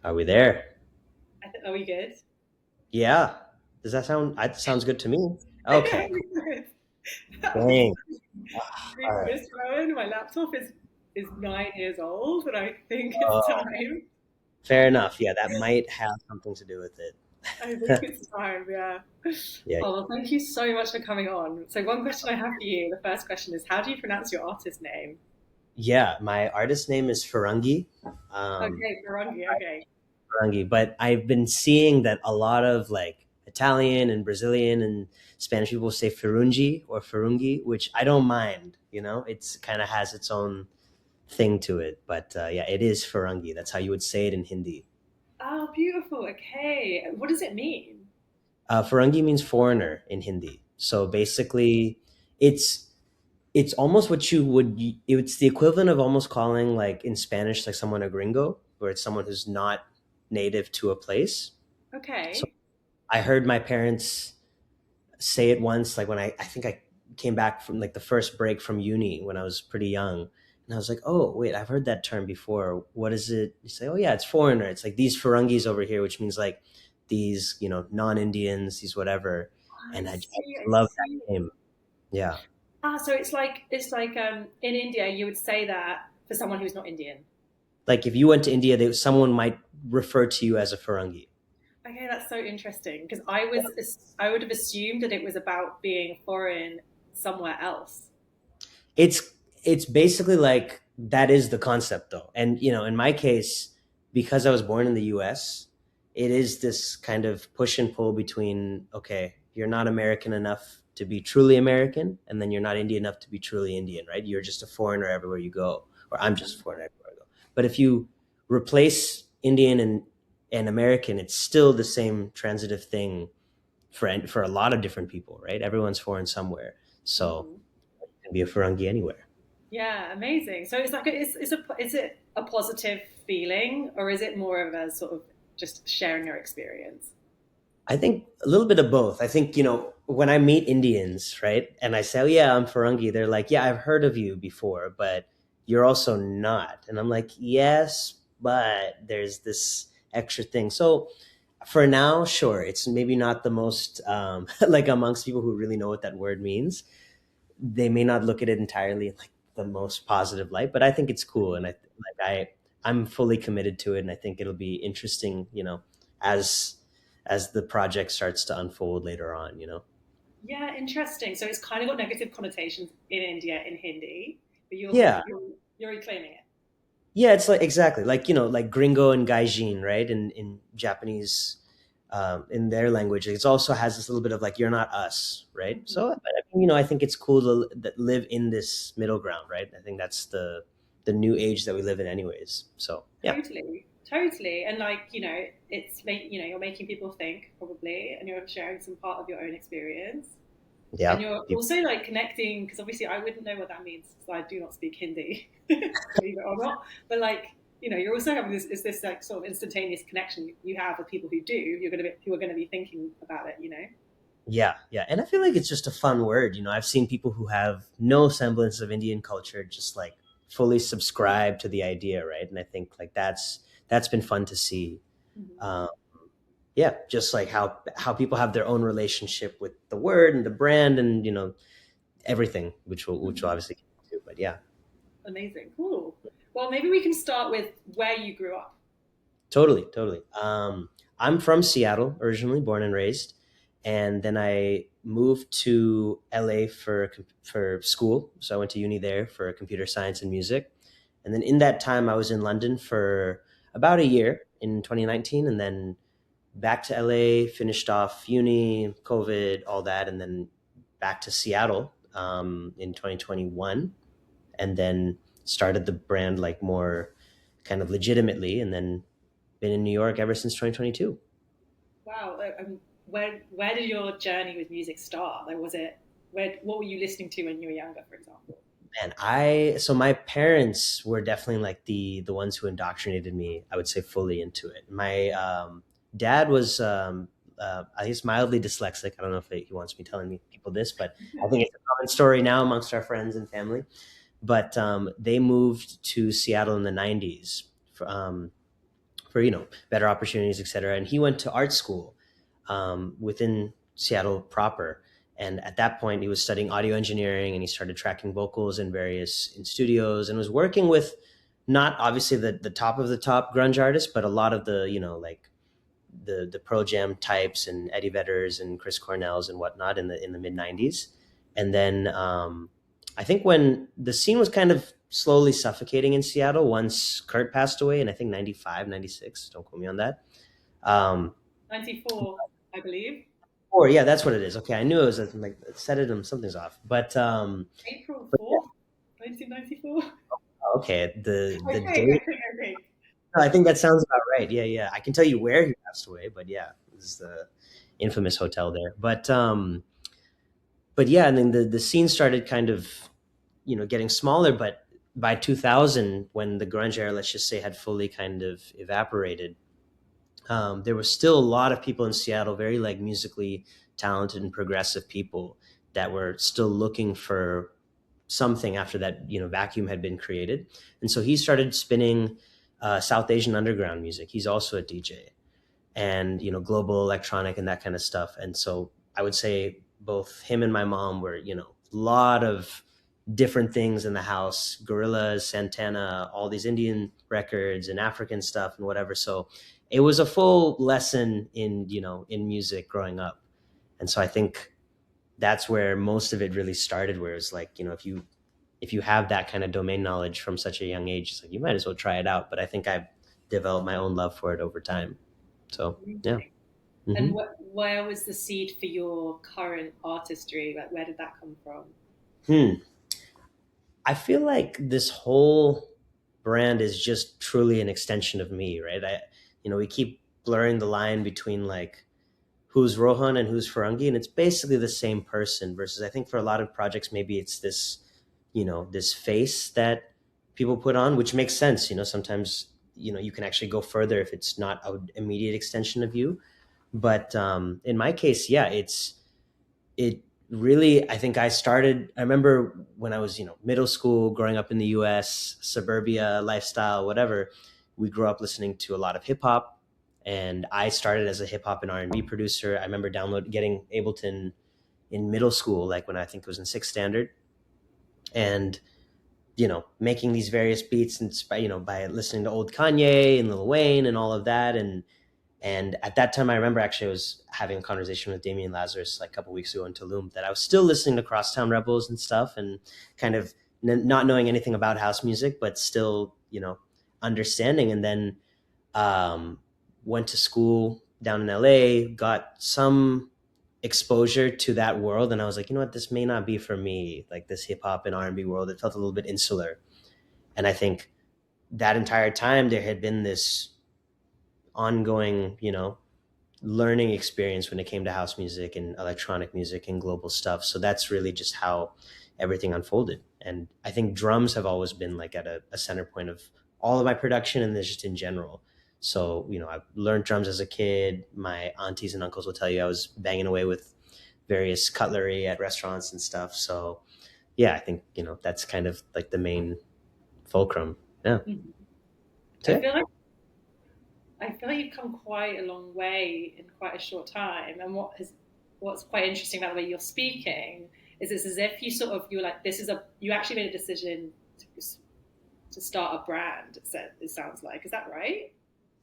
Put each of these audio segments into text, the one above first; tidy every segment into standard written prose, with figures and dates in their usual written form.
Are we there? Are we good? Yeah. Does that sound? It sounds good to me. Okay, Okay. we're good. Dang. Being All right. honest, Rowan, my laptop is 9 years old, and I think it's Oh, time. fair enough. Yeah, that might have something to do with it. I think it's time. Yeah. Yeah. Oh well, thank you so much for coming on. So one question I have for you. The first question is, how do you pronounce your artist name? Yeah. My artist name is Firungi. Um, Okay, Firungi. Okay. Firungi, but I've been seeing that a lot of like Italian and Brazilian and Spanish people say Firungi or Firungi, which I don't mind. It's kind of has its own thing to it. But yeah, it is Firungi. That's how you would say it in Hindi. Oh, beautiful. Okay. What does it mean? Ferengi means foreigner in Hindi. So basically, it's it's almost what you would. It's the equivalent of almost calling like in Spanish like someone a gringo, where it's someone who's not native to a place. So Okay. I heard my parents say it once, like when I think I came back from like the first break from uni when I was pretty young. And I was like, oh, wait, I've heard that term before. What is it? You say, oh, yeah, it's foreigner. It's like these Ferungis over here, which means like these, non Indians, these whatever. And I I love see. that name. Yeah. Ah, so it's like in India you would say that for someone who's not Indian. Like if you went to India, someone might refer to you as a Ferungi. Okay, that's so interesting because I would have assumed that it was about being foreign somewhere else. It's it's basically like that is the concept though. And in my case, because I was born in the US, it is this kind of push and pull between, okay, you're not American enough to be truly American, and then you're not Indian enough to be truly Indian, right? You're just a foreigner everywhere you go, or I'm just a foreigner everywhere I go. But if you replace Indian and American, it's still the same transitive thing for a lot of different people, right? Everyone's foreign somewhere. So Hmm. you can be a Ferengi anywhere. Yeah, amazing. So it's like is it a positive feeling or is it more of a sort of just sharing your experience? I think a little bit of both. I think, when I meet Indians, right, and I say, oh, yeah, I'm Ferengi, they're like, yeah, I've heard of you before, but you're also not. And I'm like, yes, but there's this extra thing. So for now, sure, it's maybe not the most, like amongst people who really know what that word means, they may not look at it entirely in like the most positive light, but I think it's cool. And I'm fully committed to it. And I think it'll be interesting, as the project starts to unfold later on. Yeah, interesting. So it's kind of got negative connotations in India in Hindi, but Yeah. you're reclaiming it. Yeah, it's like exactly like like gringo and gaijin, right? In Japanese, in their language, it also has this little bit of like you're not us, right? So, Mhm. but I mean, I think it's cool to live in this middle ground, right? I think that's the new age that we live in, anyways. So yeah, Totally, totally. And like, you're making people think probably, and you're sharing some part of your own experience. And yeah, you're also like connecting, because obviously I wouldn't know what that means because I do not speak Hindi, believe it or not. But like, you're also having this like sort of instantaneous connection you have with people who do, who are going to be thinking about it. yeah, and I feel like it's just a fun word. I've seen people who have no semblance of Indian culture just like fully subscribe to the idea, right? And I think like that's been fun to see. Mhm. Um, yeah, just like how people have their own relationship with the word and the brand and everything, which will Mhm. obviously get into. But yeah, Amazing, cool. Well, maybe we can start with where you grew up. totally, totally. I'm from Seattle, originally born and raised, and then I moved to LA for school. So I went to uni there for computer science and music, and then in that time I was in London for about a year in 2019, and then back to LA, finished off uni, COVID, all that, and then back to Seattle in 2021, and then started the brand like more kind of legitimately, and then been in New York ever since 2022. Wow. Where did your journey with music start? Like, what were you listening to when you were younger, for example? And so my parents were definitely like the ones who indoctrinated me, I would say, fully into it. My dad was I guess mildly dyslexic. I don't know if he wants me telling me people this, but I think it's a common story now amongst our friends and family. But they moved to Seattle in the 90s, for better opportunities, etc. And he went to art school within Seattle proper. And at that point, he was studying audio engineering, and he started tracking vocals in various in studios, and was working with not obviously the top of the top grunge artists, but a lot of the like the Pro Jam types and Eddie Vedders and Chris Cornell's and whatnot in the mid '90s. And then I think when the scene was kind of slowly suffocating in Seattle once Kurt passed away, and I think 95, 96. Don't quote me on that. Um, 94, I believe. or yeah, that's what it is. Okay, I knew it was like set it something's off, April but 4th, 1994. okay, the date. I think. I think that sounds about right. Yeah, yeah. I can tell you where he passed away, but yeah, it was the infamous hotel there. But yeah, and then the scene started kind of getting smaller. But by 2000, when the grunge era, let's just say, had fully kind of evaporated, there was still a lot of people in Seattle, very like musically talented and progressive people that were still looking for something after that vacuum had been created. And so he started spinning South Asian underground music. He's also a DJ, and global electronic and that kind of stuff. And so I would say both him and my mom were a lot of different things in the house: gorillas, Santana, all these Indian records and African stuff and whatever. So it was a full lesson in in music growing up. And so I think that's where most of it really started, where it's like if you have that kind of domain knowledge from such a young age, it's like you might as well try it out. But I think I've developed my own love for it over time. So yeah. And Hmm. where was the seed for your current artistry? Like, where did that come from? Hmm. I feel like this whole brand is just truly an extension of me, right? We keep blurring the line between like who's Rohan and who's Firungi, and it's basically the same person. Versus, I think for a lot of projects, maybe it's this, this face that people put on, which makes sense. Sometimes you can actually go further if it's not an immediate extension of you. But in my case, yeah, it really, I think I remember when I was middle school, growing up in the US, suburbia lifestyle, whatever. We grew up listening to a lot of hip hop, and I started as a hip hop and R&B producer. I remember getting Ableton in middle school, like when I think it was in sixth standard, and making these various beats, and by listening to old Kanye and Lil Wayne and all of that. And at that time, I remember actually I was having a conversation with Damian Lazarus like a couple weeks ago in Tulum, that I was still listening to Crosstown Rebels and stuff, and kind of not knowing anything about house music, but still understanding. And then um, went to school down in LA, got some exposure to that world, and I was like, this may not be for me. Like this hip hop and R&B world, it felt a little bit insular. And I think that entire time there had been this ongoing, learning experience when it came to house music and electronic music and global stuff. So that's really just how everything unfolded. And I think drums have always been like at a center point of all of my production, and just in general. So, I learned drums as a kid. My aunties and uncles will tell you I was banging away with various cutlery at restaurants and stuff. So yeah, I think, that's kind of like the main fulcrum. Yeah. Mhm. I Okay. feel like I feel like you've come quite a long way in quite a short time. And what's quite interesting about the way you're speaking is it's as if you're like, you actually made a decision to start a brand. It sounds like, is that right?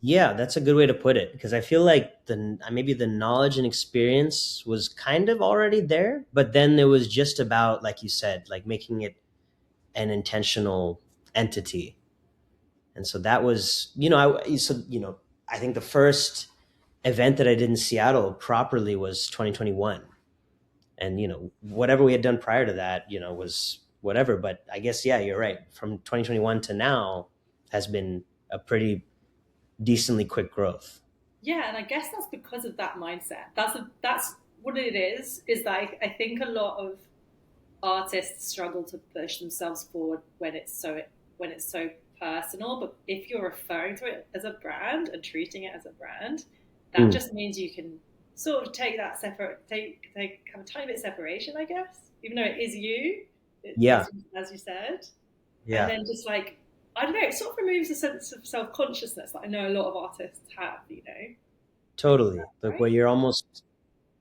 Yeah, that's a good way to put it, because I feel like the maybe the knowledge and experience was kind of already there, but then it was just about, like you said, like making it an intentional entity. And so that was, I think the first event that I did in Seattle properly was 2021. And whatever we had done prior to that, was whatever. But I guess, yeah, you're right. From 2021 to now has been a pretty decently quick growth. Yeah, and I guess that's because of that mindset. That's what it is. Is that I think a lot of artists struggle to push themselves forward when it's so personal. But if you're referring to it as a brand and treating it as a brand, that Mm. just means you can sort of take that take have a tiny bit of separation, I guess, even though it is you. Yeah. As you said, and Yeah. then just like I don't know, it sort of removes a sense of self consciousness that I know a lot of artists have, you know, Totally. Like where right? you're almost,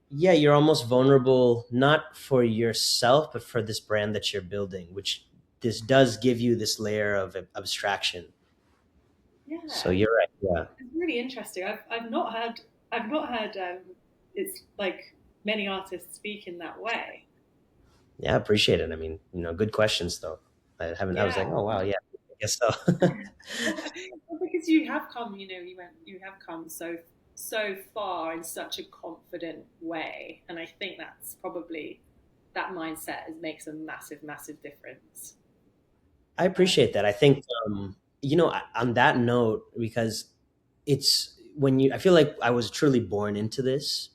yeah, you're almost vulnerable, not for yourself, but for this brand that you're building, which this does give you this layer of abstraction. So Yeah, you're right. Yeah. it's really interesting. I've not heard it's like many artists speak in that way. Yeah, I appreciate it. I mean, good questions though. I was like, Yeah. oh wow, yeah, I guess so. Well, because you have come, you know, you have come so far in such a confident way, and I think that's probably that mindset makes a massive difference. I Um, appreciate that. I think, on that note, because it's when I feel like I was truly born into this,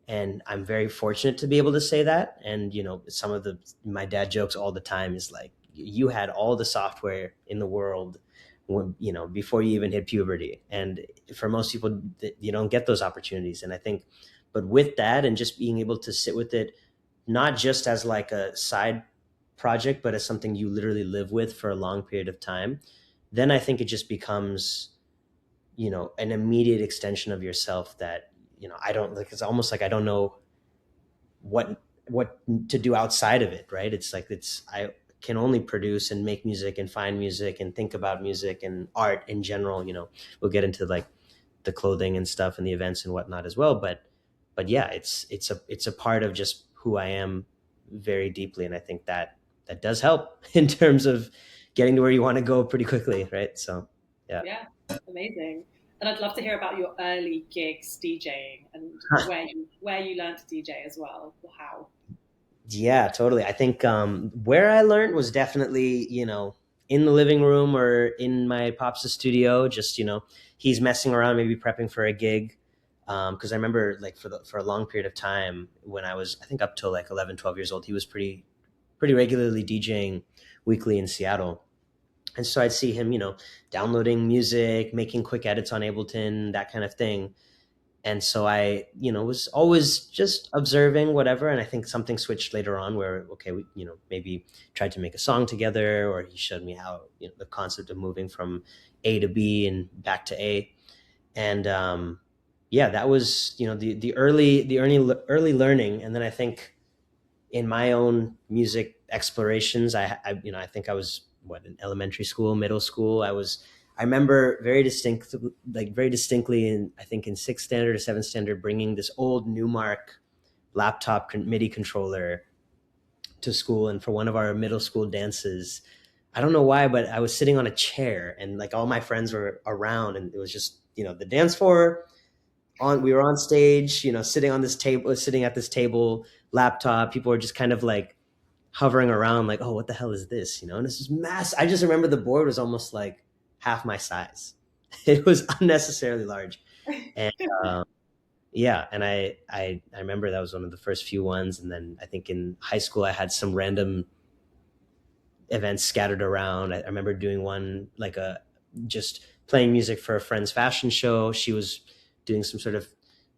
and I'm very fortunate to be able to say that. And, some of my dad jokes all the time is like, you had all the software in the world when, before you even hit puberty. And for most people, you don't get those opportunities. And I think, but with that and just being able to sit with it, not just as like a side project, but as something you literally live with for a long period of time, then I think it just becomes, an immediate extension of yourself that, I don't like, it's almost like I don't know what to do outside of it, right? It's like I can only produce and make music and find music and think about music and art in general. We'll get into like the clothing and stuff and the events and whatnot as well, but yeah, it's a part of just who I am very deeply, and I think that does help in terms of getting to where you want to go pretty quickly, right? So yeah. yeah, amazing. And I'd love to hear about your early gigs DJing and where you learned to DJ as well, or how. Yeah, totally. I think where I learned was definitely, in the living room or in my pops' studio. Just, he's messing around, maybe prepping for a gig. Because I remember, like, for a long period of time when I was, I think, up till like 11, 12 years old, he was pretty regularly DJing weekly in Seattle. And so I'd see him, downloading music, making quick edits on Ableton, that kind of thing. And so I, was always just observing whatever. And I think something switched later on where, okay, we, maybe tried to make a song together, or he showed me how, the concept of moving from A to B and back to A. And yeah, that was, the early learning. And then I think in my own music explorations, I think I was what, in elementary school, middle school. I remember very distinctly in, I think in sixth standard or seventh standard, bringing this old Newmark laptop MIDI controller to school, and for one of our middle school dances, I don't know why, but I was sitting on a chair, and like all my friends were around, and it was just the dance floor on. We were on stage, sitting on this table, sitting at this table, laptop. People were just kind of like hovering around, like, oh, what the hell is this? And this is mass. I just remember the board was almost like half my size. It was unnecessarily large, and yeah, and I remember that was one of the first few ones, and then I think in high school I had some random events scattered around. I remember doing one like a just playing music for a friend's fashion show. She was doing some sort of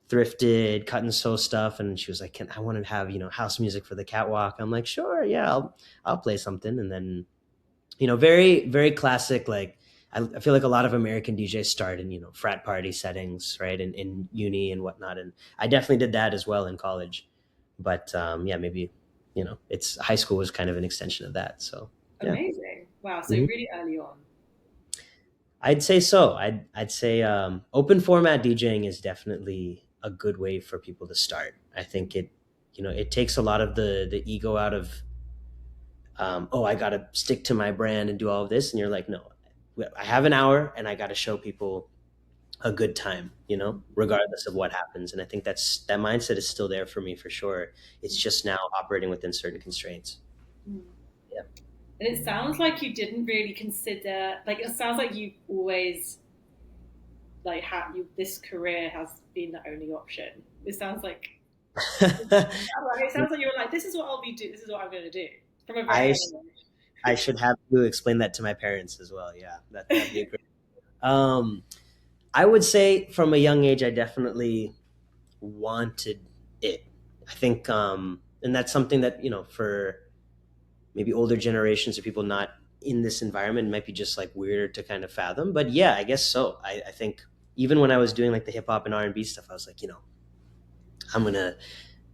thrifted cut and sew stuff, and she was like, "Can I want to have house music for the catwalk?" I'm like, "Sure, yeah, I'll play something." And then very very classic. Like I feel like a lot of American DJs start in frat party settings, right, in uni and whatnot, and I definitely did that as well in college. But yeah, maybe it's high school was kind of an extension of that. So yeah. Amazing. Wow. So Mhm. really early on. I'd say so. I'd say open format DJing is definitely a good way for people to start. I think it takes a lot of the ego out of oh, I got to stick to my brand and do all of this, and you're like, no, I have an hour and I got to show people a good time, regardless of what happens. And I think that mindset is still there for me for sure. It's just now operating within certain constraints. Mm. Yeah. And it sounds like you didn't really consider, like, it sounds like you always, like, this career has been the only option. It sounds like, it sounds like you were like, this is what this is what I'm going to do from a very I young age. I should have to explain that to my parents as well. Yeah, that'd be a great. Um, I would say from a young age, I definitely wanted it. I think, and that's something that for maybe older generations of people not in this environment might be just like weirder to kind of fathom. But yeah, I guess so. I think even when I was doing like the hip hop and R&B stuff, I was like, I'm gonna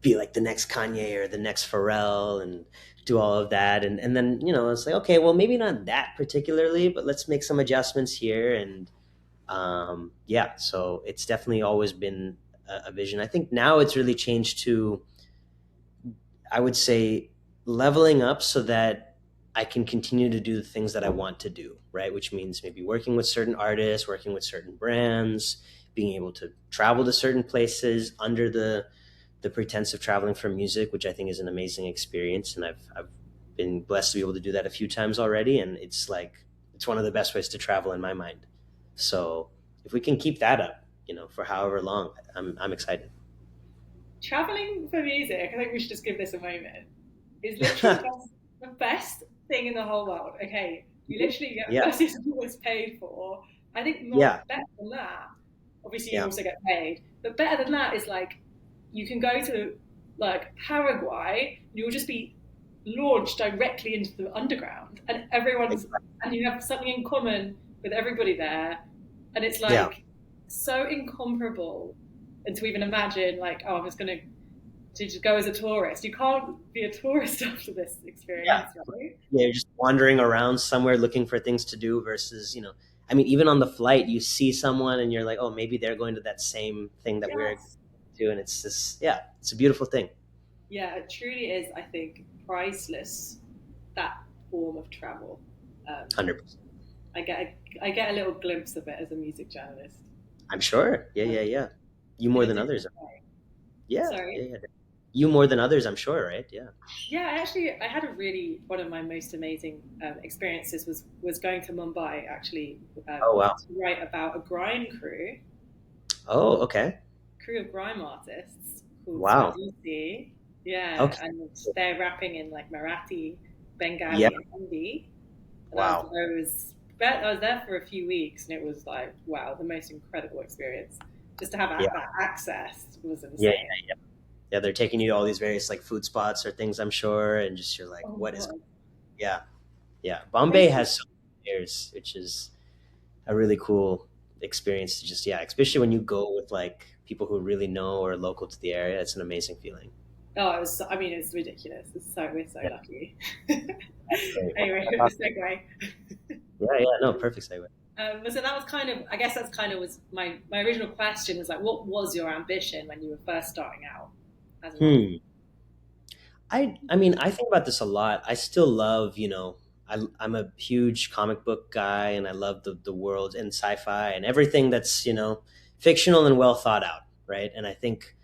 be like the next Kanye or the next Pharrell and do all of that. And then, it's like, okay, well, maybe not that particularly, but let's make some adjustments here. And yeah, so it's definitely always been a vision. I think now it's really changed to, I would say, leveling up so that I can continue to do the things that I want to do, right? Which means maybe working with certain artists, working with certain brands, being able to travel to certain places under the pretense of traveling for music, which I think is an amazing experience. And I've been blessed to be able to do that a few times already. And it's like, it's one of the best ways to travel in my mind. So if we can keep that up, for however long, I'm excited. Traveling for music, I think we should just give this a moment, is literally the best thing in the whole world. Okay, you literally get Yeah. buses always paid for. I think more Yeah. better than that. Obviously, you Yeah. also get paid, but better than that is like you can go to like Paraguay, and you'll just be launched directly into the underground, and everyone's and you have something in common with everybody there, and it's Yeah. like so incomparable. And to even imagine, like, oh, I'm just going to just go as a tourist. You can't be a tourist after this Yeah. experience, right? Yeah, you're just wandering around somewhere looking for things to do versus, I mean, even on the flight, you see someone and you're like, oh, maybe they're going to that same thing that we're Yes. to. And it's just, yeah, it's a beautiful thing. Yeah, it truly is, I think, priceless, that form of travel. Um, 100%. I get a little glimpse of it as a music journalist. I'm sure. Yeah, yeah, Um, yeah. You in more a than different others. way. Yeah, yeah, Sorry. yeah. You more than others, I'm sure, right? Yeah. Yeah, I had a really one of my most amazing experiences was going to Mumbai actually Oh, wow. to write about a grime Oh, okay. crew of grime artists called Wow. Swadisi. Yeah, Okay. and they're rapping in like Marathi, Yeah. Bengali, and Hindi. And Wow. I was there for a few weeks, and it was like wow, the most incredible experience. Just to have Yeah. that access was Yeah. insane. Yeah. Yeah. They're taking you to all these various like food spots or things, I'm sure. And just you're like, Oh my what is, god, yeah. Yeah. Bombay basically, has so many layers, which is a really cool experience to just, yeah, especially when you go with like people who really know or are local to the area. It's an amazing feeling. oh, it was. I mean, it's ridiculous. We're so Yeah. lucky. Great. Well, Anyway, that's the awesome. segue. Yeah. Yeah. No, perfect segue. So that was kind of. I guess that's kind of was my original question was like, what was your ambition when you were first starting out as an artist? Hmm. I mean, I think about this a lot. I still love, I'm a huge comic book guy and I love the world and sci-fi and everything that's, fictional and well thought out, right? And I think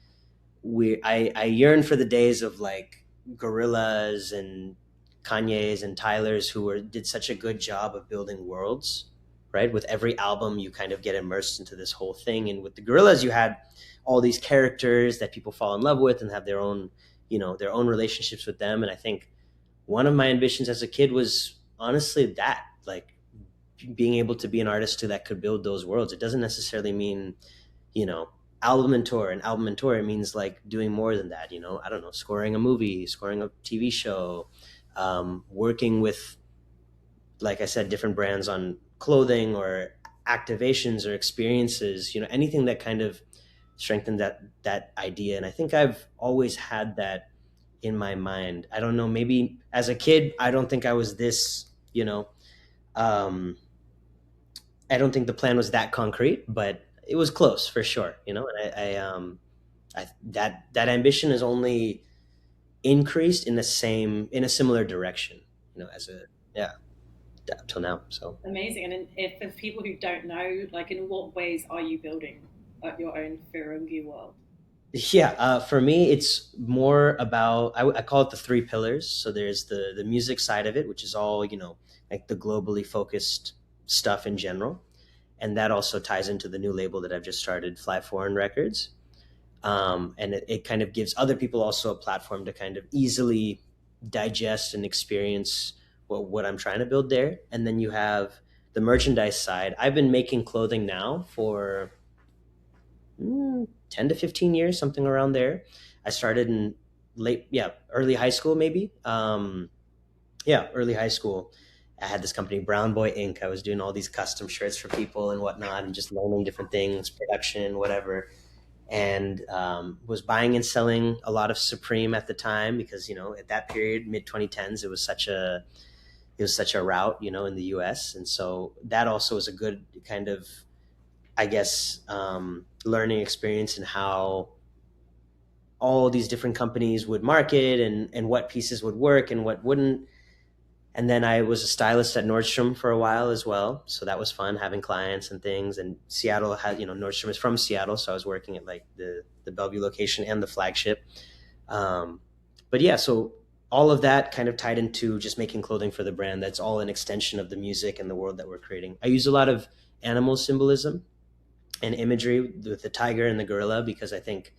I yearn for the days of like gorillas and Kanye's and Tyler's who did such a good job of building worlds, right? With every album, you kind of get immersed into this whole thing. And with the gorillas, you had all these characters that people fall in love with and have their own relationships with them. And I think one of my ambitions as a kid was honestly that, like being able to be an artist that could build those worlds. It doesn't necessarily mean you know album and tour. And album and tour, it means like doing more than that. I don't know, scoring a movie, scoring a TV show, working with, like I said, different brands on clothing or activations or experiences, anything that kind of strengthened that idea. And I think I've always had that in my mind. I don't know, maybe as a kid, I don't think I was this, um, I don't think the plan was that concrete, but it was close for sure, and that ambition has only increased in a similar direction, as a, yeah, up till now. So Amazing. And if for people who don't know, like, in what ways are you building your own Firungi world? yeah, for me, it's more about, I call it the three pillars. So there's the music side of it, which is all, like the globally focused stuff in general, and that also ties into the new label that I've just started, Fly Foreign Records. And it kind of gives other people also a platform to kind of easily digest and experience what I'm trying to build there. And then you have the merchandise side. I've been making clothing now for 10 to 15 years, something around there. I started in early high school, maybe. Yeah, early high school. I had this company, Brown Boy Inc. I was doing all these custom shirts for people and whatnot, and just learning different things, production, whatever. And was buying and selling a lot of Supreme at the time because at that period, mid 2010s, it was such a route in the U.S. And so that also was a good kind of, I guess, learning experience in how all these different companies would market and what pieces would work and what wouldn't. And then I was a stylist at Nordstrom for a while as well, so that was fun having clients and things. And Seattle had, Nordstrom is from Seattle, so I was working at like the Bellevue location and the flagship. Um, but yeah, so all of that kind of tied into just making clothing for the brand. That's all an extension of the music and the world that we're creating. I use a lot of animal symbolism and imagery with the tiger and the gorilla because I think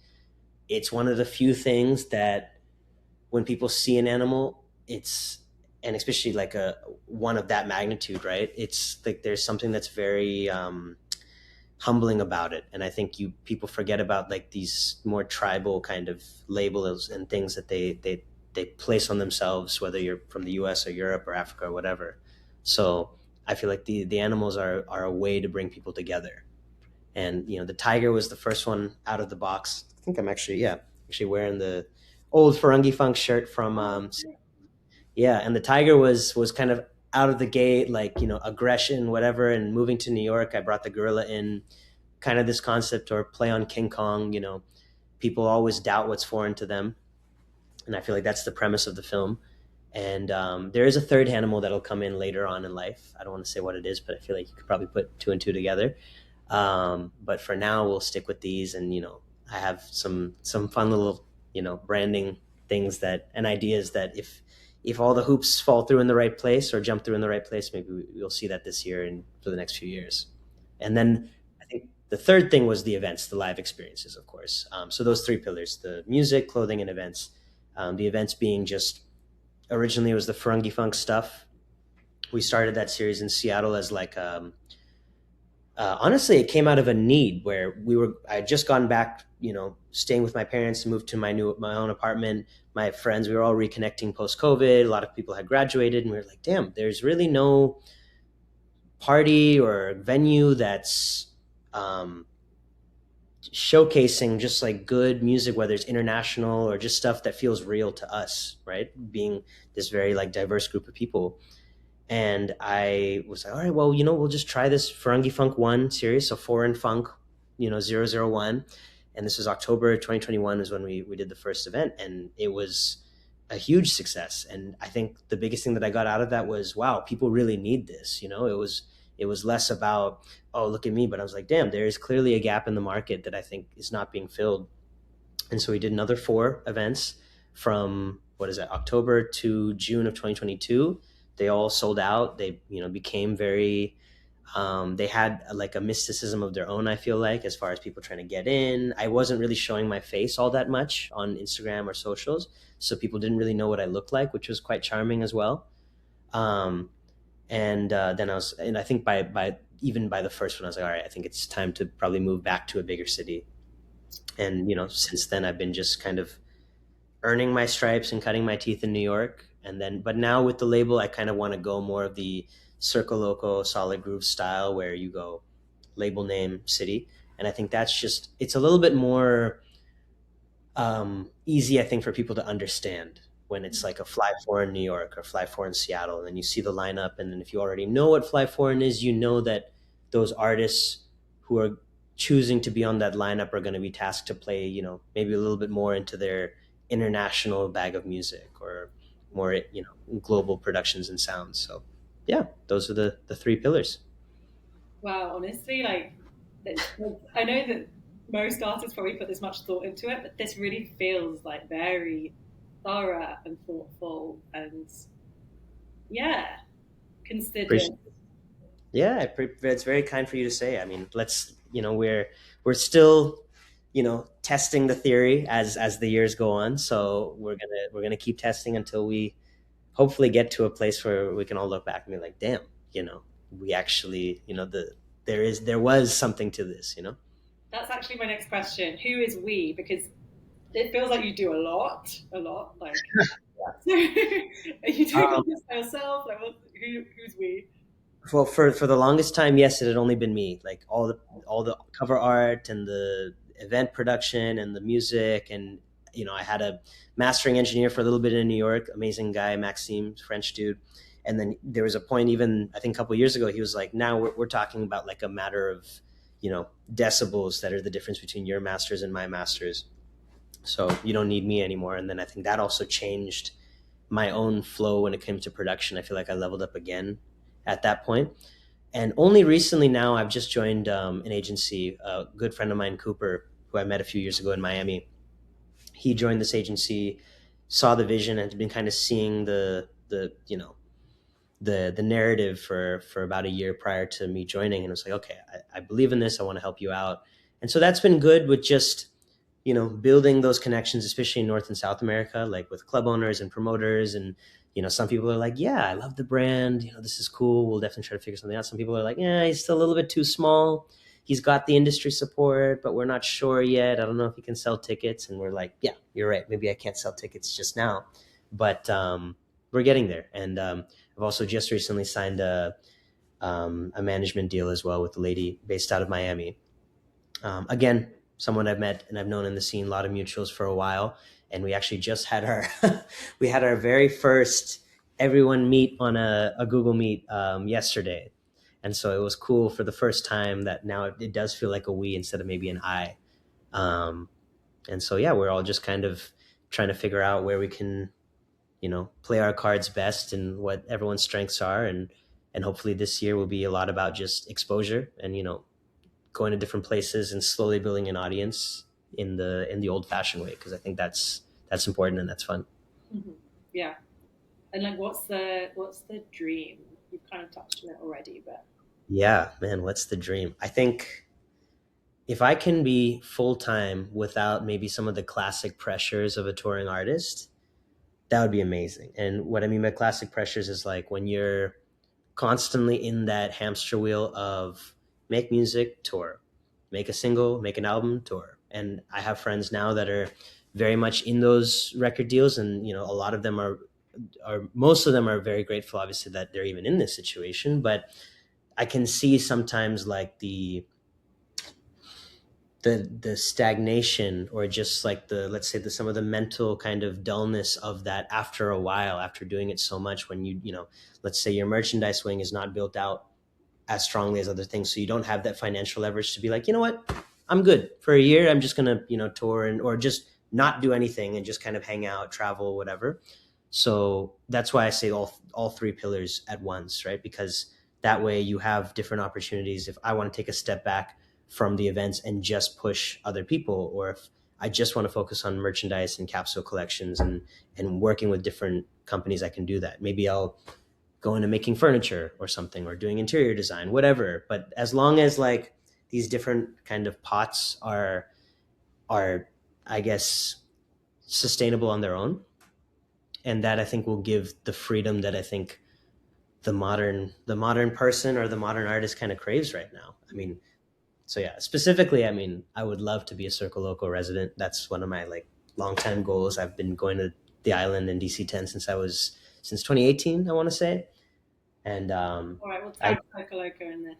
it's one of the few things that when people see an animal, it's and especially like a one of that magnitude, right? It's like there's something that's very humbling about it, and I think you people forget about like these more tribal kind of labels and things that they place on themselves, whether you're from the U.S. or Europe or Africa or whatever. So I feel like the animals are a way to bring people together, and the tiger was the first one out of the box. I think I'm actually wearing the old Firungi Funk shirt from Oh, yeah. yeah, and the tiger was kind of out of the gate, like aggression, whatever. And moving to New York, I brought the gorilla in, kind of this concept or play on King Kong. People always doubt what's foreign to them, and I feel like that's the premise of the film. And there is a third animal that'll come in later on in life. I don't want to say what it is, but I feel like you could probably put two and two together. But for now, we'll stick with these, and I have some fun little branding things that and ideas that if all the hoops fall through in the right place or jump through in the right place, maybe we'll see that this year and for the next few years. And then I think the third thing was the events, the live experiences, of course. So those three pillars: the music, clothing, and events. The events being just originally it was the Ferungi Funk stuff. We started that series in Seattle as like honestly, it came out of a need where I had just gone back, staying with my parents and moved to my own apartment. My friends, we were all reconnecting post COVID. A lot of people had graduated, and we were like, damn, there's really no party or venue that's um, showcasing just like good music, whether it's international or just stuff that feels real to us, right? Being this very like diverse group of people. And I was like, all right, well, we'll just try this Ferengi Funk 1 series, so Foreign Funk, 001. And this was October 2021 is when we did the first event, and it was a huge success. And I think the biggest thing that I got out of that was, wow, people really need this. It was less about, oh, look at me, but I was like, damn, there is clearly a gap in the market that I think is not being filled. And so we did another four events from what is that, October to June of 2022. They all sold out. They became very they had like a mysticism of their own, I feel like, as far as people trying to get in. I wasn't really showing my face all that much on Instagram or socials, so people didn't really know what I looked like, which was quite charming as well. um, and then and I think by even by the first one I was like, all right, I think it's time to probably move back to a bigger city. And since then I've been just kind of earning my stripes and cutting my teeth in New York. And then, but now with the label, I kind of want to go more of the Circo Loco solid groove style where you go label name city. And I think that's just, it's a little bit more easy, I think, for people to understand when it's like a Fly Foreign New York or Fly Foreign Seattle. And then you see the lineup. And then if you already know what Fly Foreign is, you know that those artists who are choosing to be on that lineup are going to be tasked to play, maybe a little bit more into their international bag of music or more, global productions and sounds. So, yeah, those are the three pillars. Wow, honestly, like, I know that most artists probably put this much thought into it, but this really feels like very thorough and thoughtful and, yeah, considered. Appreciate Yeah, it's very kind for you to say. I mean, we're still, testing the theory as the years go on. So we're gonna keep testing until we hopefully get to a place where we can all look back and be like, damn, we actually, there was something to this. That's actually my next question. Who is we? Because it feels like you do a lot. Like, so are you doing all Um, this by yourself? Like, who's we? Well, for the longest time, yes, it had only been me. Like all the cover art and the event production and the music, and I had a mastering engineer for a little bit in New York, amazing guy, Maxime, French dude. And then there was a point, even I think a couple of years ago, he was like, "Now we're talking about like a matter of, decibels that are the difference between your masters and my masters. So you don't need me anymore." And then I think that also changed my own flow when it came to production. I feel like I leveled up again at that point. And only recently now, I've just joined an agency. A good friend of mine, Cooper, who I met a few years ago in Miami, he joined this agency, saw the vision, and had been kind of seeing the narrative for about a year prior to me joining, and it was like, okay, I believe in this. I want to help you out, and so that's been good with just building those connections, especially in North and South America, like with club owners and promoters. And some people are like, yeah, I love the brand, this is cool, we'll definitely try to figure something out. Some people are like, yeah, he's still a little bit too small, he's got the industry support, but we're not sure yet, I don't know if he can sell tickets. And we're like, yeah, you're right, maybe I can't sell tickets just now, but we're getting there. And I've also just recently signed a management deal as well with a lady based out of Miami. Again, someone I've met and I've known in the scene, a lot of mutuals for a while, and we actually just had our we had our very first everyone meet on a Google Meet yesterday, and so it was cool for the first time that now it does feel like a we instead of maybe an I. Um, and so yeah, we're all just kind of trying to figure out where we can play our cards best and what everyone's strengths are. And hopefully this year will be a lot about just exposure and going to different places and slowly building an audience in the old fashioned way, because I think that's important and that's fun. Mm-hmm. Yeah. And like, what's the dream? You've kind of touched on it already, but Yeah, man, what's the dream? I think if I can be full time without maybe some of the classic pressures of a touring artist, that would be amazing. And what I mean by classic pressures is like when you're constantly in that hamster wheel of make music, tour, make a single, make an album, tour. And I have friends now that are very much in those record deals, and a lot of them are most of them are very grateful, obviously, that they're even in this situation. But I can see sometimes like the stagnation, or just like the, let's say, the some of the mental kind of dullness of that after a while, after doing it so much, when let's say your merchandise wing is not built out as strongly as other things, so you don't have that financial leverage to be like, what, I'm good for a year, I'm just gonna tour, and or just not do anything and just kind of hang out, travel, whatever. So that's why I say all three pillars at once, right? Because that way you have different opportunities. If I want to take a step back from the events and just push other people, or if I just want to focus on merchandise and capsule collections and working with different companies, I can do that. Maybe I'll go into making furniture or something, or doing interior design, whatever. But as long as like these different kind of pots are I guess sustainable on their own, and that I think will give the freedom that I think the modern person or the modern artist kind of craves right now. I mean, so yeah, specifically, I mean, I would love to be a Circle Local resident. That's one of my like longtime goals. I've been going to the island in DC-10 since 2018, I want to say. And all right, we'll I tag Coco Loco in this.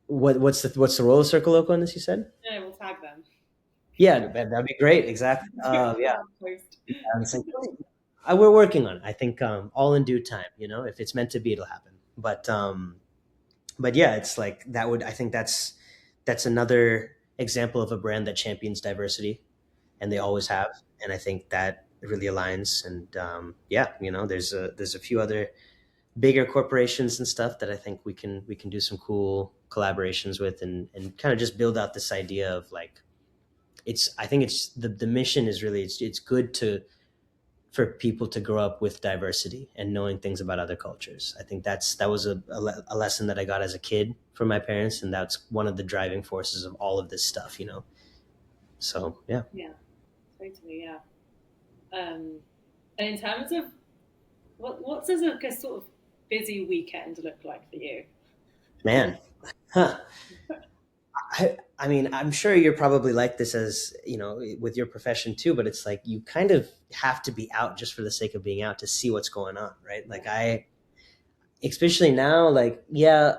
what's the role of Circle Local in this? You said? Yeah, we'll tag them. Yeah, that'd be great. Exactly. Do a Yeah, collab post. I was like, we're working on it. I think all in due time. If it's meant to be, it'll happen. But yeah, it's like that would I think that's another example of a brand that champions diversity, and they always have. And I think that really aligns. And yeah, there's a few other bigger corporations and stuff that I think we can do some cool collaborations with, and kind of just build out this idea of like, I think it's the mission is really, it's good to for people to grow up with diversity and knowing things about other cultures. I think that was a lesson that I got as a kid from my parents, and that's one of the driving forces of all of this stuff. So yeah, Yeah, totally. Yeah. And in terms of what does a sort of busy weekend look like for you? man. Huh. I mean, I'm sure you're probably like this, as with your profession too, but it's like you kind of have to be out just for the sake of being out to see what's going on, right? Like Yeah. especially now, like, yeah,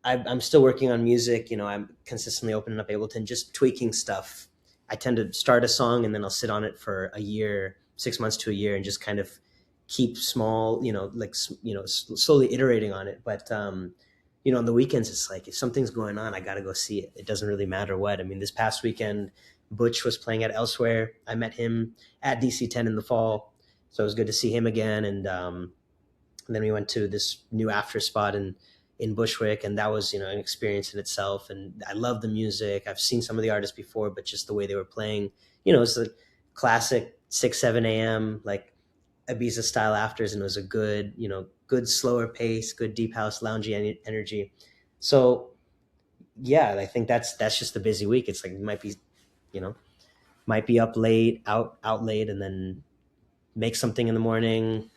I'm still working on music. I'm consistently opening up Ableton, just tweaking stuff. I tend to start a song and then I'll sit on it for a year, 6 months to a year, and just kind of keep small, like, slowly iterating on it. But on the weekends, it's like if something's going on, I got to go see it. It doesn't really matter what. I mean, this past weekend, Butch was playing at Elsewhere. I met him at DC 10 in the fall, so it was good to see him again. And then we went to this new after spot in Bushwick, and that was an experience in itself. And I love the music. I've seen some of the artists before, but just the way they were playing, it's the classic 6 7 a.m. like Ibiza style afters, and it was a good good slower pace, good deep house loungy energy. So yeah, I think that's just a busy week. It's like you know might be up late, out late, and then make something in the morning,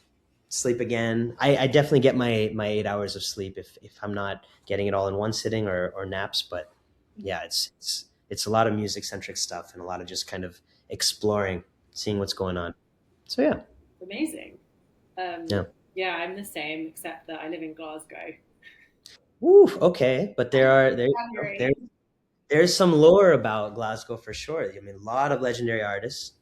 sleep again. I definitely get my 8 hours of sleep if I'm not getting it all in one sitting or naps. But yeah, it's a lot of music centric stuff and a lot of just kind of exploring, seeing what's going on. So yeah, Amazing. Um, yeah. yeah, I'm the same, except that I live in Glasgow. Woo, okay, but there And are January. there's some lore about Glasgow for sure. I mean, a lot of legendary artists.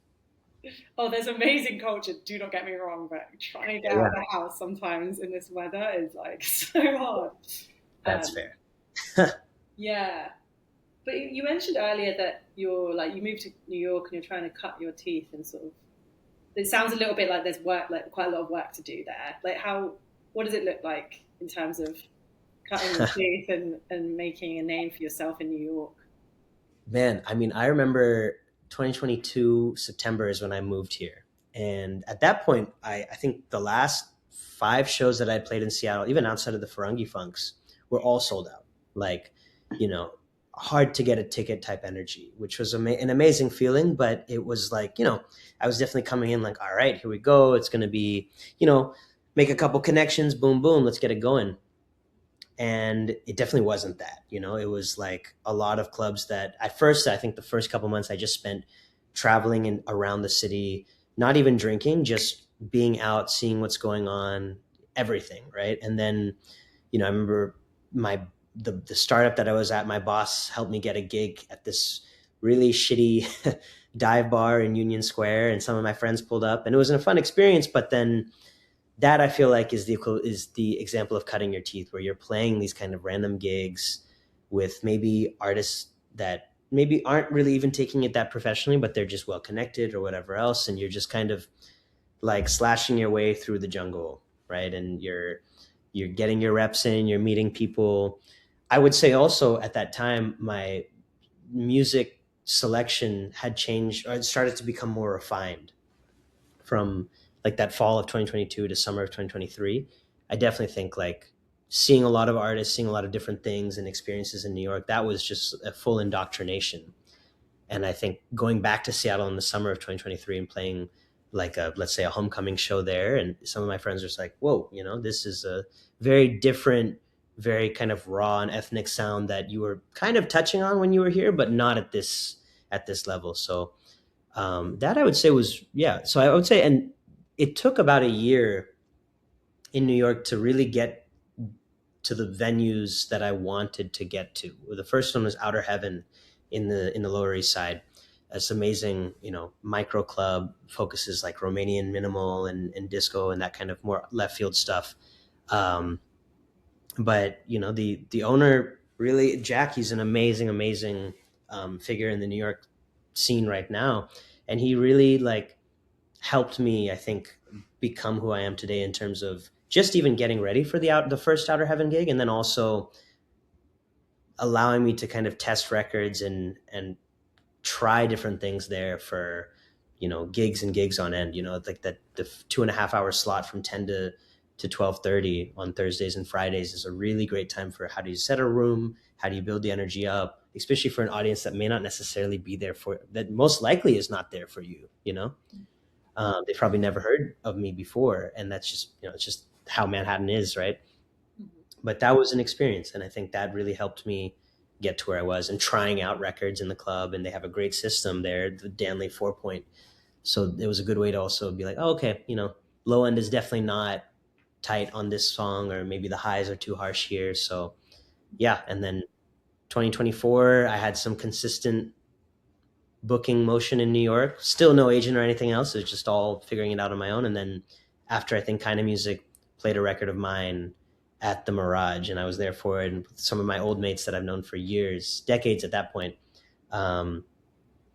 Oh, there's amazing culture. Do not get me wrong, but trying to get out of Yeah, the house sometimes in this weather is like so hard. that's Um, fair. yeah, but you mentioned earlier that you moved to New York and you're trying to cut your teeth and sort of. It sounds a little bit like there's work, like quite a lot of work to do there. Like what does it look like in terms of cutting your teeth and making a name for yourself in New York? Man, I mean, I remember 2022 September is when I moved here. And at that point, I think the last five shows that I played in Seattle, even outside of the Firungi Funks, were all sold out. Like, you know, hard to get a ticket type energy, which was an amazing feeling. But it was like, I was definitely coming in like, all right, here we go. It's going to be, make a couple connections, boom, boom, let's get it going. And it definitely wasn't that. It was like a lot of clubs that at first, I think the first couple months I just spent traveling and around the city, not even drinking, just being out, seeing what's going on, everything, right? And then I remember my the startup that I was at, my boss helped me get a gig at this really shitty dive bar in Union Square, and some of my friends pulled up, and it was a fun experience. But then that, I feel like, is the example of cutting your teeth, where you're playing these kind of random gigs with maybe artists that maybe aren't really even taking it that professionally, but they're just well connected or whatever else, and you're just kind of like slashing your way through the jungle, right? And you're getting your reps in, you're meeting people. I would say also at that time my music selection had changed, or it started to become more refined from like that fall of 2022 to summer of 2023. I definitely think like seeing a lot of artists, seeing a lot of different things and experiences in New York, that was just a full indoctrination. And I think going back to Seattle in the summer of 2023 and playing like let's say a homecoming show there, and some of my friends were just like, whoa, this is a very different, very kind of raw and ethnic sound that you were kind of touching on when you were here, but not at this level. So that, I would say, was, yeah. So I would say, and it took about a year in New York to really get to the venues that I wanted to get to. The first one was Outer Heaven in the Lower East Side. It's amazing, micro club, focuses like Romanian minimal and disco and that kind of more left field stuff. Um, but the owner, really, Jack, he's an amazing figure in the New York scene right now, and he really like helped me, I think, become who I am today in terms of just even getting ready for the first Outer Heaven gig, and then also allowing me to kind of test records and try different things there for gigs and gigs on end. Like that the 2.5 hour slot from 10 to 12:30 on Thursdays and Fridays is a really great time for how do you set a room, how do you build the energy up, especially for an audience that may not necessarily be there for, that most likely is not there for you. They've probably never heard of me before, and that's just it's just how Manhattan is, right? But that was an experience, and I think that really helped me get to where I was, and trying out records in the club. And they have a great system there, the Danley 4 point. So it was a good way to also be like, oh, okay, low end is definitely not tight on this song, or maybe the highs are too harsh here. So yeah, and then 2024, I had some consistent booking motion in New York. Still no agent or anything else. It's just all figuring it out on my own. And then after, I think Kind of Music played a record of mine at the Mirage, and I was there for it. And some of my old mates that I've known for years, decades at that point, um,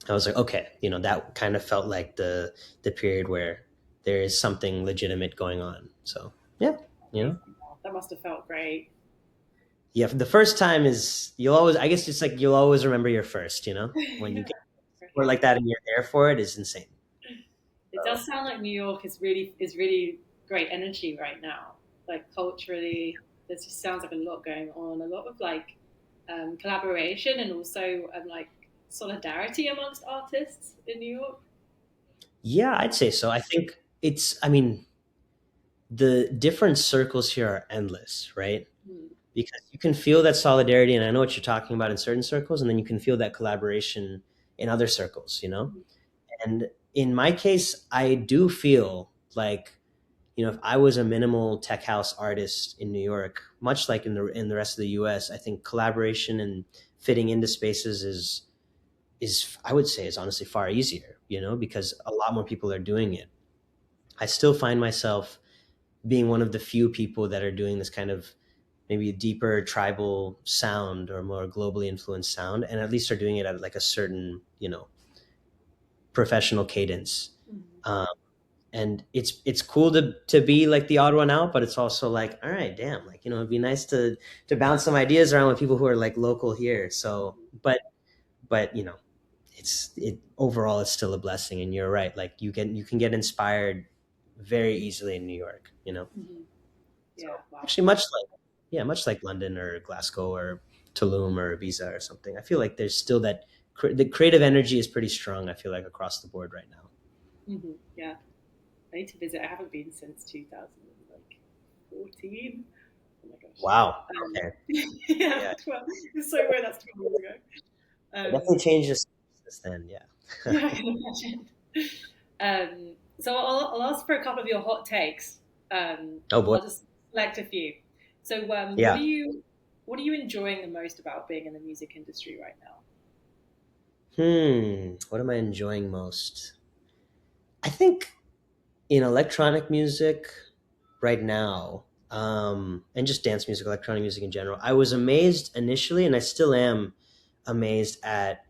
I was like, okay, that kind of felt like the period where there is something legitimate going on. So yeah, you know, Amazing. Wow, that must have felt great. yeah. The first time is you'll always, I guess, it's like you'll always remember your first. When you Yeah, get for support sure. like that and you're there for it is insane. It does sound like New York is really great energy right now. Like culturally, there just sounds like a lot going on, a lot of like collaboration and also like solidarity amongst artists in New York. Yeah, I'd say so. I think I mean, the different circles here are endless, right? Mm. Because you can feel that solidarity, and I know what you're talking about in certain circles, and then you can feel that collaboration in other circles. Mm. And in my case, I do feel like, if I was a minimal tech house artist in New York, much like in the rest of the US, I think collaboration and fitting into spaces is I would say is honestly far easier, because a lot more people are doing it. I still find myself being one of the few people that are doing this kind of maybe deeper tribal sound or more globally influenced sound, and at least are doing it at like a certain professional cadence. Mm. Um, and it's cool to be like the odd one out, but it's also like, all right, damn, like it'd be nice to bounce some ideas around with people who are like local here. So, but it overall it's still a blessing, and you're right, like you can get inspired very easily in New York. Mm-hmm. So Yeah, wow. actually, much like London or Glasgow or Tulum or Ibiza or something, I feel like there's still the creative energy is pretty strong. I feel like across the board right now. Mm-hmm. Yeah, I need to visit. I haven't been since 2014. Oh my gosh. Wow. Um, Okay. yeah, Yeah. well, it's so weird. That's 12 years ago. It definitely Um, changes since then. Yeah. yeah, I can imagine. So I'll ask for a couple of your hot takes. Oh boy. I'll just select a few. So, Yeah. what are you enjoying the most about being in the music industry right now? What am I enjoying most? I think in electronic music right now, and just dance music, electronic music in general, I was amazed initially, and I still am amazed at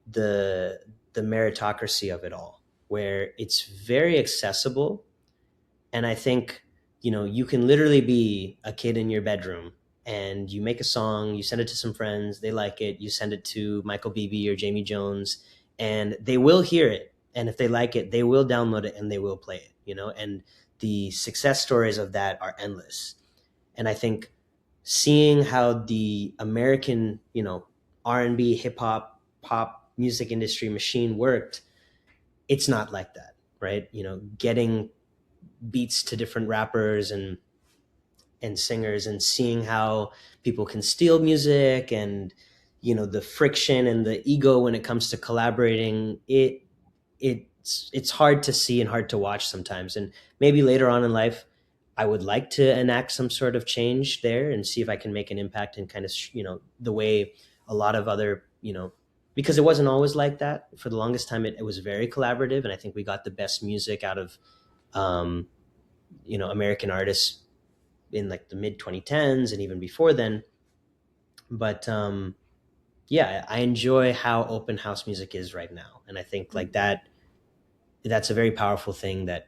the the meritocracy of it all, where it's very accessible. And I think, you can literally be a kid in your bedroom and you make a song, you send it to some friends, they like it, you send it to Michael Beebe or Jamie Jones, and they will hear it. And if they like it, they will download it and they will play it. And the success stories of that are endless. And I think seeing how the American R&B, hip hop, pop music industry machine worked, it's not like that, right? Getting beats to different rappers and singers, and seeing how people can steal music, and the friction and the ego when it comes to collaborating, it's hard to see and hard to watch sometimes. And maybe later on in life I would like to enact some sort of change there and see if I can make an impact in kind of the way a lot of other because it wasn't always like that. For the longest time it was very collaborative, and I think we got the best music out of um, American artists in like the mid 2010s and even before then. But yeah, I enjoy how open house music is right now, and I think like Mm-hmm. that's a very powerful thing that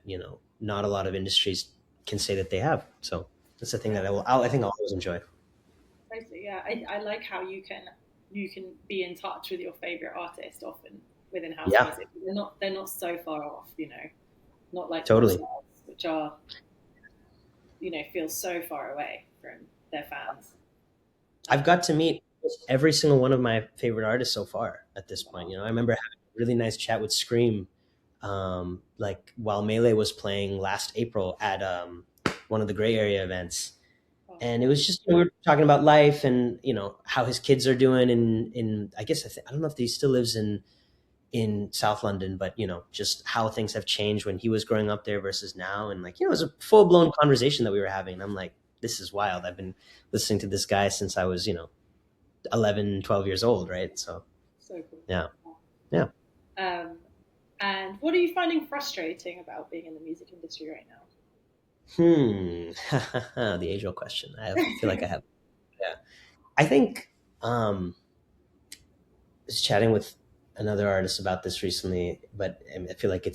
not a lot of industries can say that they have. So that's the thing Yeah, that I think I'll always enjoy. totally. Yeah, I like how you can be in touch with your favorite artist often within house Yeah, music. They're not so far off. Not like pop totally. stars, which are feel so far away from their fans. I've Um, got to meet every single one of my favorite artists so far at this point. wow. I remember having a really nice chat with Scream, like while Melee was playing last April at one of the Gray Area events, Oh, and it wow. was just we were talking about life and how his kids are doing. In I guess I don't know if he still lives in South London, but just how things have changed when he was growing up there versus now. And like, it was a full blown conversation that we were having. And I'm like, this is wild. I've been listening to this guy since I was, 11, 12 years old. Right. So So cool. yeah. Yeah. Um, and what are you finding frustrating about being in the music industry right Hmm. The age old question. Feel like I have, yeah. I think, I was chatting with another artist about this recently, but I feel like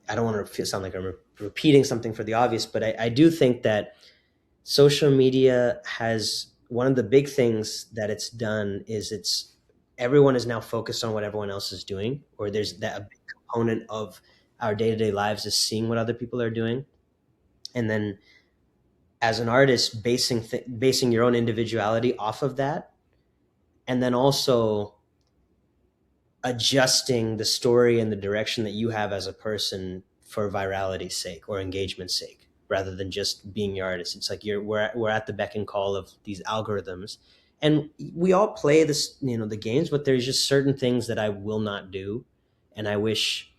I don't want to sound like I'm repeating something for the obvious, but I do think that social media has one of the big things that it's done is everyone is now focused on what everyone else is doing, or there's that a big component of our day-to-day lives is seeing what other people are doing. And then as an artist, basing your own individuality off of that, and then also adjusting the story and the direction that you have as a person for virality's sake or engagement's sake, rather than just being your artist. It's like we're at the beck and call of these algorithms, and we all play this, the games, but there's just certain things that I will not do, and I wish,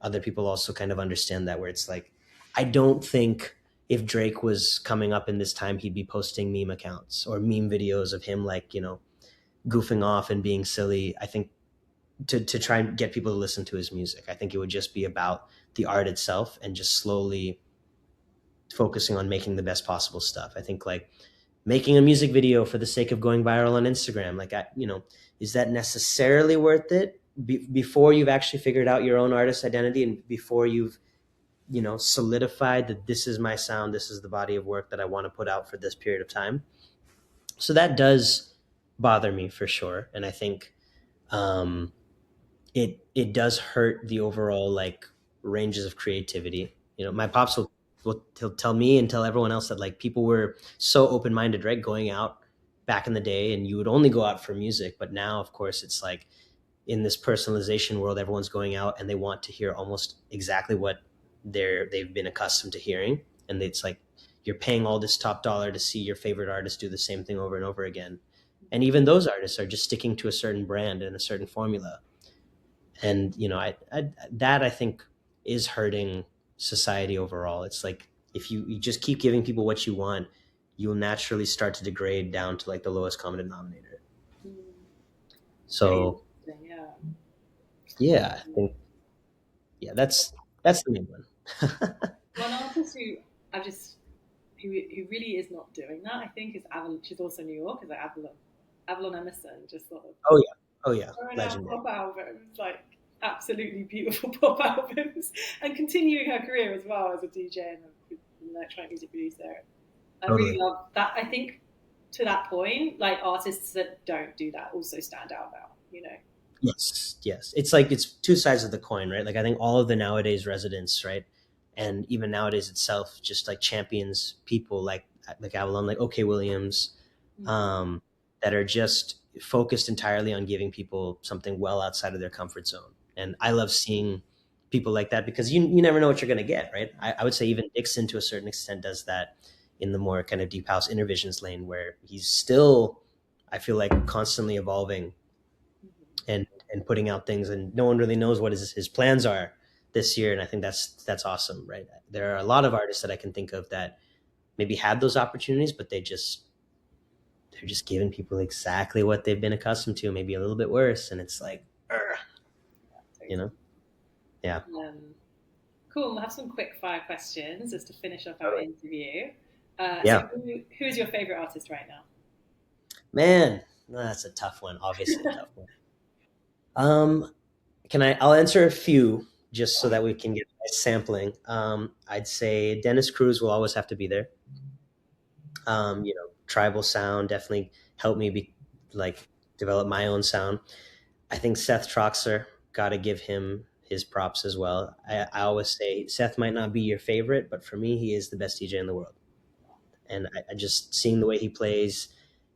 other people also kind of understand that, where it's like, I don't think if Drake was coming up in this time, he'd be posting meme accounts or meme videos of him, like, goofing off and being silly. I think to try and get people to listen to his music, I think it would just be about the art itself and just slowly focusing on making the best possible stuff. I think like making a music video for the sake of going viral on Instagram, like, is that necessarily worth it before you've actually figured out your own artist identity, and before you've, solidified that this is my sound, this is the body of work that I want to put out for this period of time. So that does bother me for sure. And I think, um, it does hurt the overall like ranges of creativity. My pops will he'll tell me and tell everyone else that like people were so open minded, right, going out back in the day, and you would only go out for music. But now, of course, it's like in this personalization world, everyone's going out and they want to hear almost exactly what they've been accustomed to hearing, and it's like you're paying all this top dollar to see your favorite artist do the same thing over and over again. And even those artists are just sticking to a certain brand and a certain formula, and that I think is hurting society overall. It's like if you just keep giving people what you want, you'll naturally start to degrade down to like the lowest common denominator. now? Really So interesting, yeah. yeah, I think, yeah, that's the main one. One artist who I just who really is not doing that, I think, is Avalon. She's also New York, is like Avalon Emerson, just sort of Oh yeah, oh yeah, throwing out legendary. pop albums, like absolutely beautiful pop albums, and continuing her career as well as a DJ and an electronic music producer. I really Totally. love that. I think to that point, like artists that don't do that also stand out now, you know. Yes, yes. It's like it's two sides of the coin, right? Like I think all of the nowadays residents, right, and even nowadays itself, just like champions people like Avalon, like OK Williams, Mm-hmm. um, that are just focused entirely on giving people something well outside of their comfort zone. And I love seeing people like that, because you never know what you're going to get, right? I would say even Dixon to a certain extent does that in the more kind of deep house Intervisions lane, where he's still, I feel like, constantly evolving and putting out things, and no one really knows what his plans are this year. And I think that's awesome, right? There are a lot of artists that I can think of that maybe had those opportunities, but they're just giving people exactly what they've been accustomed to, maybe a little bit worse, and it's like, you know, yeah, Um, cool. We'll have some quick fire questions just to finish off our totally. interview. So, Yeah, who is your favorite artist right now? man, that's a tough one. Obviously, a tough one. Um, I'll answer a few just so that we can get a sampling. I'd say Dennis Cruz will always have to be there. Tribal sound definitely helped me like develop my own sound. I think Seth Troxler, got to give him his props as well. I always say Seth might not be your favorite, but for me, he is the best DJ in the world. And I just seeing the way he plays,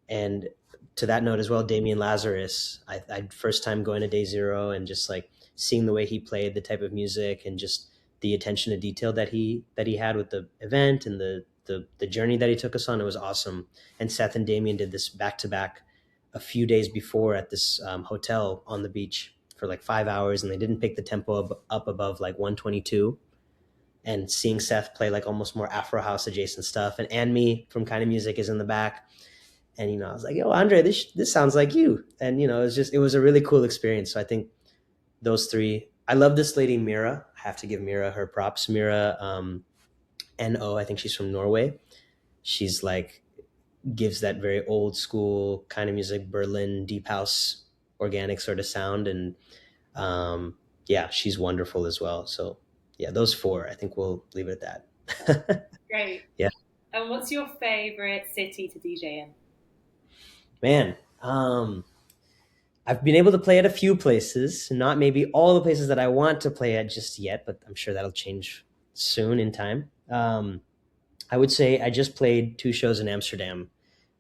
and to that note as well, Damian Lazarus. I first time going to Day Zero and just like seeing the way he played, the type of music, and just the attention to detail that he had with the event and the journey that he took us on. It was awesome. And Seth and Damian did this back to back a few days before at this hotel on the beach for like 5 hours, and they didn't pick the tempo up above like 122. And seeing Seth play like almost more Afro-house adjacent stuff, and Anmi from Kind of Music is in the back, and I was like, "Yo, Andre, this sounds like you." And it was a really cool experience. So I think those three. I love this lady Mira. I have to give Mira her props. Mira, No, I think she's from Norway. She's like gives that very old school kind of music, Berlin deep house, organic sort of sound, and um, yeah, she's wonderful as well. So yeah, those four. I think we'll leave it at that. Great. Yeah, And what's your favorite city to DJ in? man. I've been able to play at a few places, not maybe all the places that I want to play at just yet, but I'm sure that'll change soon in time. I would say I just played two shows in Amsterdam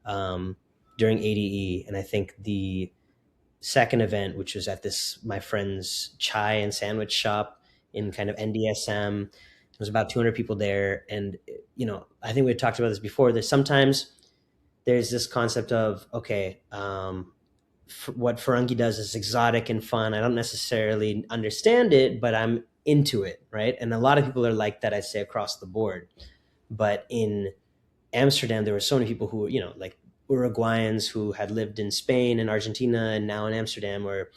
um, during ADE, and I think the second event, which was at this my friend's chai and sandwich shop in kind of NDSM, there was about 200 people there, and I think we had talked about this before. There's this concept of okay, what Firungi does is exotic and fun. I don't necessarily understand it, but I'm into it, right? And a lot of people are like that, I'd say, across the board. But in Amsterdam, there were so many people who, like Uruguayans who had lived in Spain and Argentina and now in Amsterdam, or,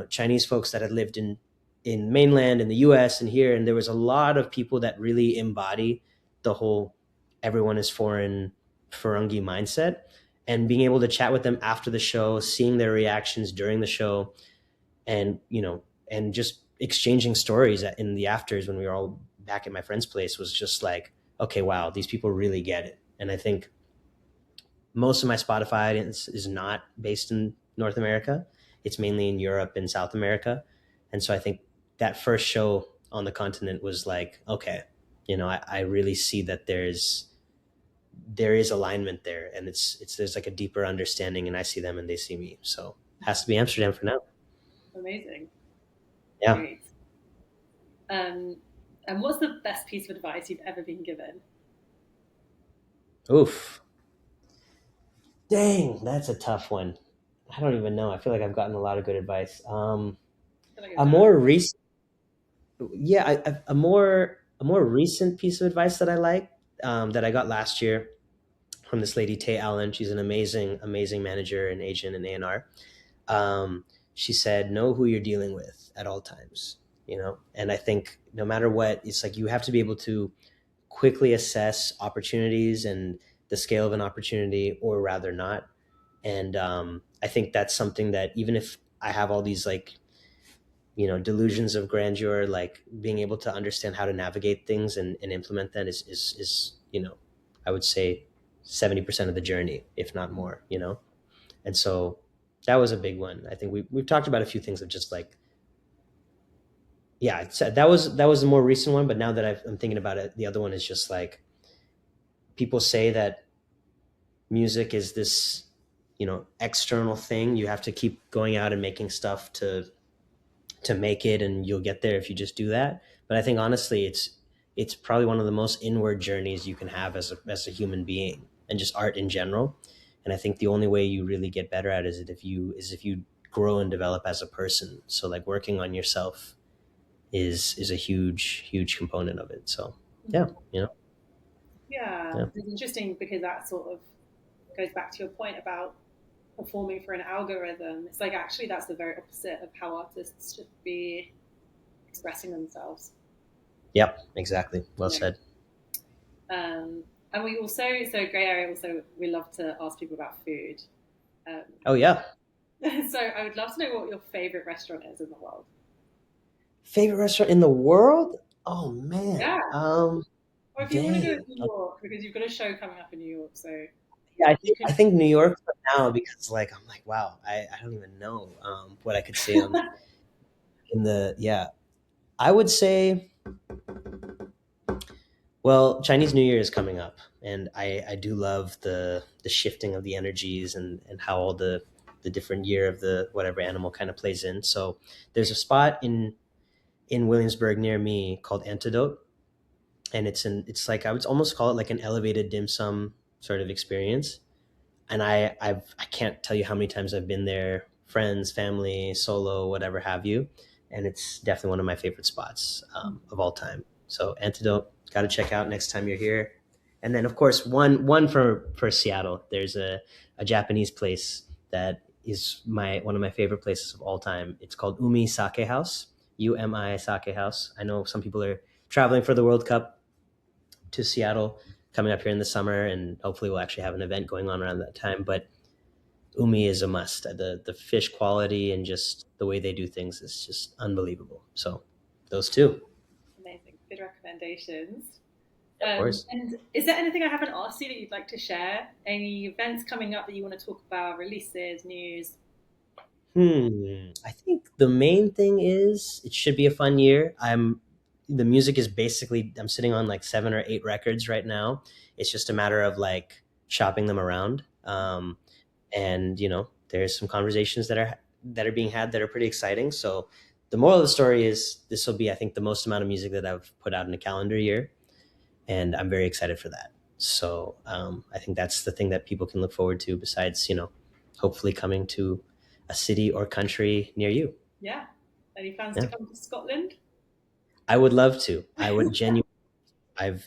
Chinese folks that had lived in mainland in the US and here. And there was a lot of people that really embody the whole everyone is foreign Ferengi mindset. And being able to chat with them after the show, seeing their reactions during the show, and and just exchanging stories in the afters when we were all back at my friend's place was just like, okay, wow, these people really get it. And I think most of my Spotify audience is not based in North America. It's mainly in Europe and South America. And so I think that first show on the continent was like, okay, I really see that there is alignment there, and it's there's like a deeper understanding, and I see them and they see me. So it has to be Amsterdam for now. Amazing. Yeah. Great. Um, and what's the best piece of advice you've ever been given? Oof. Dang, that's a tough one. I don't even know. I feel like I've gotten a lot of good advice. I feel like A a dad. more recent, yeah, a more recent piece of advice that I like, that I got last year from this lady Tay Allen. She's an amazing, amazing manager and agent in A&R. She said, "Know who you're dealing with at all times." And I think no matter what, it's like you have to be able to quickly assess opportunities and the scale of an opportunity, or rather not. And I think that's something that even if I have all these like delusions of grandeur, like being able to understand how to navigate things and implement that is I would say 70% of the journey, if not more. And so that was a big one. I think we've talked about a few things of just like, yeah, that was the more recent one. But now that I'm thinking about it, the other one is just like, people say that music is this external thing. You have to keep going out and making stuff to make it, and you'll get there if you just do that. But I think honestly, it's probably one of the most inward journeys you can have as a human being, and just art in general. And I think the only way you really get better at it is if you grow and develop as a person. So like working on yourself is a huge, huge component of it. So yeah, Mhm. you know, Yeah, yeah. it's interesting because that sort of goes back to your point about performing for an algorithm. It's like actually that's the very opposite of how artists should be expressing themselves. Yep, exactly. Well You said. and we also, so Grey Area also, we love to ask people about food. Um, Oh yeah. so I would love to know what your favorite restaurant is in the world. Favorite restaurant in the world? Oh man. Yeah. Or if you want to go to Dang. New York, because you've got a show coming up in New York, so Yeah, I you think I can. think New York for now, because like I'm like, wow, I don't even know what I could say on in the yeah. I would say, well, Chinese New Year is coming up, and I do love the shifting of the energies, and how all the different year of the whatever animal kind of plays in. So there's a spot in Williamsburg near me called Antidote, and it's like I would almost call it like an elevated dim sum sort of experience. And I can't tell you how many times I've been there friends, family, solo, whatever have you. And it's definitely one of my favorite spots of all time. So Antidote, got to check out next time you're here. And then, of course, one for Seattle. There's a Japanese place that is my one of my favorite places of all time. It's called Umi Sake House, UMI Sake House. I know some people are traveling for the World Cup to Seattle coming up here in the summer, and hopefully we'll actually have an event going on around that time. But Umi is a must. The fish quality and just the way they do things is just unbelievable. So those two, Amazing. Good recommendations. of course. And is there anything I haven't asked you that you'd like to share? Any events coming up that you want to talk about, releases, news? I think the main thing is it should be a fun year. The music is basically I'm sitting on like 7 or 8 records right now. It's just a matter of like shopping them around. And there's some conversations that are being had that are pretty exciting. So the moral of the story is this will be, I think, the most amount of music that I've put out in a calendar year, and I'm very excited for that. So I think that's the thing that people can look forward to. Besides, hopefully coming to a city or country near you. Yeah. Any plans to Yeah, come to Scotland? I would love to. I would genuinely. I've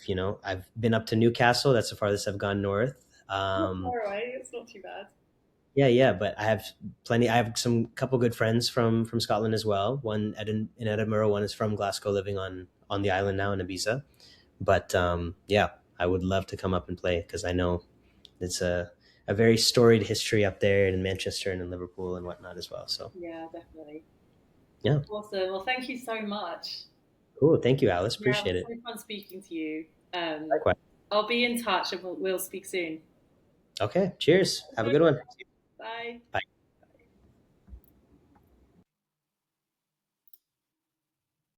been up to Newcastle. That's the farthest I've gone north. Not Um, far away. It's not too bad. Yeah, yeah, but I have plenty. I have some couple good friends from Scotland as well. One in Edinburgh, one is from Glasgow, living on the island now in Ibiza. But yeah, I would love to come up and play because I know it's a very storied history up there in Manchester and in Liverpool and whatnot as well. So Yeah, definitely. yeah, Awesome. Well, thank you so much. cool. Thank you, Alice. Yeah, it Appreciate was it. so fun speaking to you. Um, Likewise. I'll be in touch and we'll speak soon. Okay. Cheers. Have a Okay. good one. Bye. Bye.